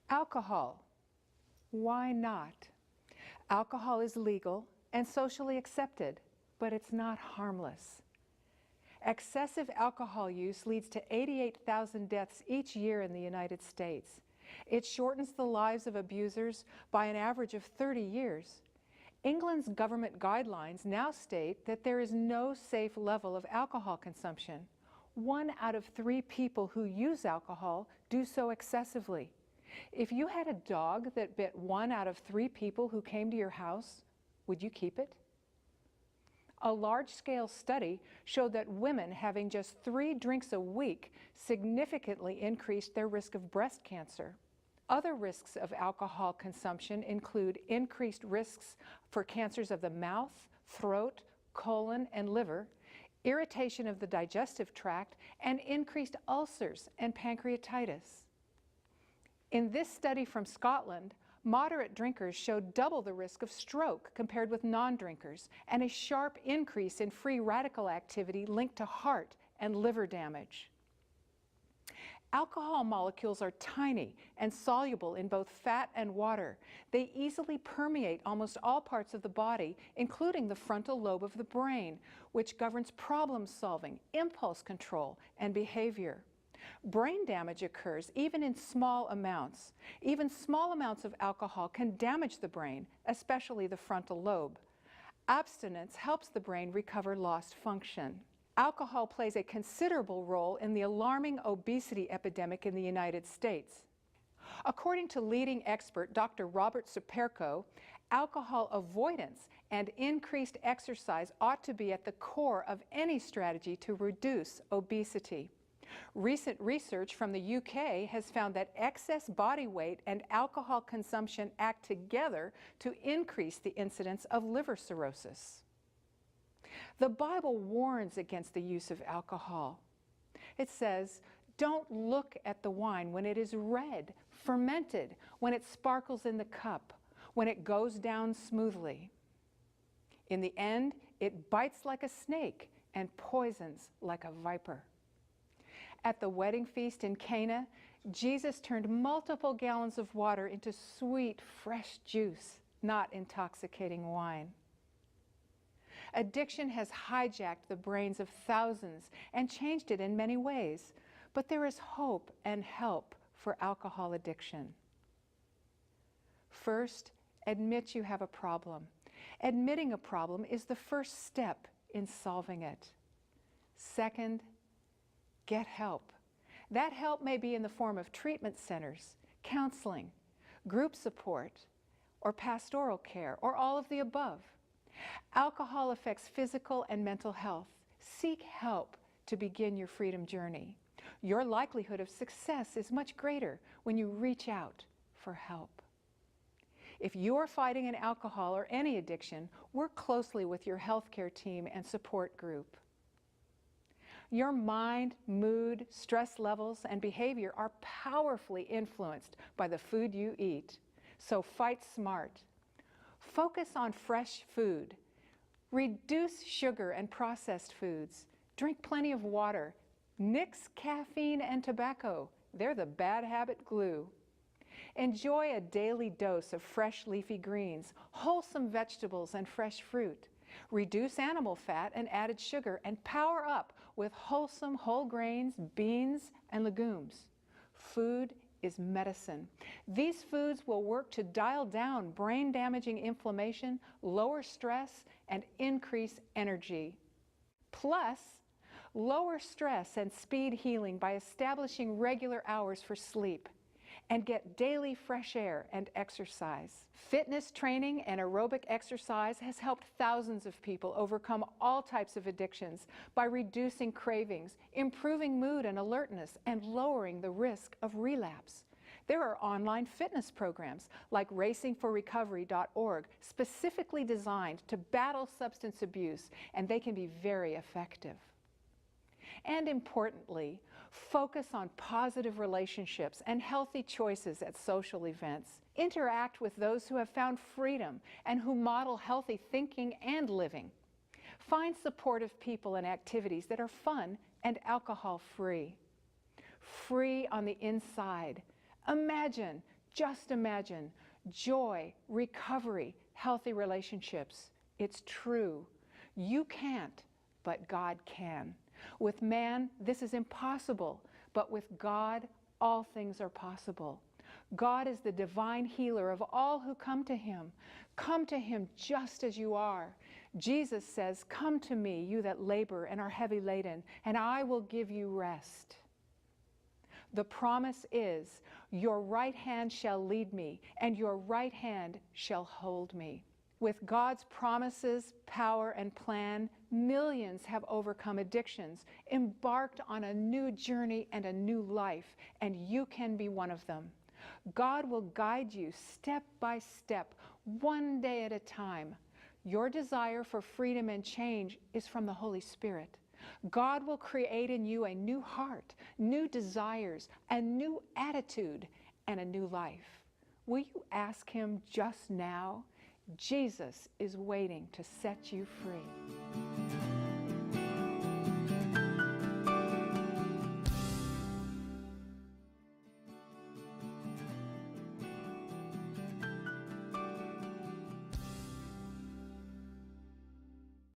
Alcohol. Why not? Alcohol is legal and socially accepted, but it's not harmless. Excessive alcohol use leads to 88,000 deaths each year in the United States. It shortens the lives of abusers by an average of 30 years. England's government guidelines now state that there is no safe level of alcohol consumption. 1 out of 3 people who use alcohol do so excessively. If you had a dog that bit 1 out of 3 people who came to your house, would you keep it? A large-scale study showed that women having just 3 drinks a week significantly increased their risk of breast cancer. Other risks of alcohol consumption include increased risks for cancers of the mouth, throat, colon, and liver, irritation of the digestive tract, and increased ulcers and pancreatitis. In this study from Scotland, moderate drinkers showed double the risk of stroke compared with non-drinkers, and a sharp increase in free radical activity linked to heart and liver damage. Alcohol molecules are tiny and soluble in both fat and water. They easily permeate almost all parts of the body, including the frontal lobe of the brain, which governs problem solving, impulse control, and behavior. Brain damage occurs even in small amounts. Even small amounts of alcohol can damage the brain, especially the frontal lobe. Abstinence helps the brain recover lost function. Alcohol plays a considerable role in the alarming obesity epidemic in the United States. According to leading expert Dr. Robert Superko, alcohol avoidance and increased exercise ought to be at the core of any strategy to reduce obesity. Recent research from the UK has found that excess body weight and alcohol consumption act together to increase the incidence of liver cirrhosis. The Bible warns against the use of alcohol. It says, "Don't look at the wine when it is red, fermented, when it sparkles in the cup, when it goes down smoothly. In the end, it bites like a snake and poisons like a viper." At the wedding feast in Cana, Jesus turned multiple gallons of water into sweet, fresh juice, not intoxicating wine. Addiction has hijacked the brains of thousands and changed it in many ways, but there is hope and help for alcohol addiction. First, admit you have a problem. Admitting a problem is the first step in solving it. Second, get help. That help may be in the form of treatment centers, counseling, group support, or pastoral care, or all of the above. Alcohol affects physical and mental health. Seek help to begin your freedom journey. Your likelihood of success is much greater when you reach out for help. If you are fighting an alcohol or any addiction, work closely with your healthcare team and support group. Your mind, mood, stress levels, and behavior are powerfully influenced by the food you eat, so fight smart. Focus on fresh food. Reduce sugar and processed foods. Drink plenty of water. Nix caffeine and tobacco. They're the bad habit glue. Enjoy a daily dose of fresh leafy greens, wholesome vegetables, and fresh fruit. Reduce animal fat and added sugar, and power up with wholesome whole grains, beans, and legumes. Food is medicine. These foods will work to dial down brain-damaging inflammation, lower stress, and increase energy. Plus, lower stress and speed healing by establishing regular hours for sleep, and get daily fresh air and exercise. Fitness training and aerobic exercise has helped thousands of people overcome all types of addictions by reducing cravings, improving mood and alertness, and lowering the risk of relapse. There are online fitness programs like racingforrecovery.org specifically designed to battle substance abuse, and they can be very effective. And importantly, focus on positive relationships and healthy choices at social events. Interact with those who have found freedom and who model healthy thinking and living. Find supportive people and activities that are fun and alcohol-free. Free on the inside. Imagine Just imagine joy, recovery, healthy relationships. It's true. You can't, but God can. With man, this is impossible, but with God, all things are possible. God is the divine healer of all who come to him. Come to him just as you are. Jesus says, "Come to me, you that labor and are heavy laden, and I will give you rest." The promise is, "Your right hand shall lead me, and your right hand shall hold me." With God's promises, power, and plan, millions have overcome addictions, embarked on a new journey and a new life, and you can be one of them. God will guide you step by step, one day at a time. Your desire for freedom and change is from the Holy Spirit. God will create in you a new heart, new desires, a new attitude, and a new life. Will you ask him just now? Jesus is waiting to set you free.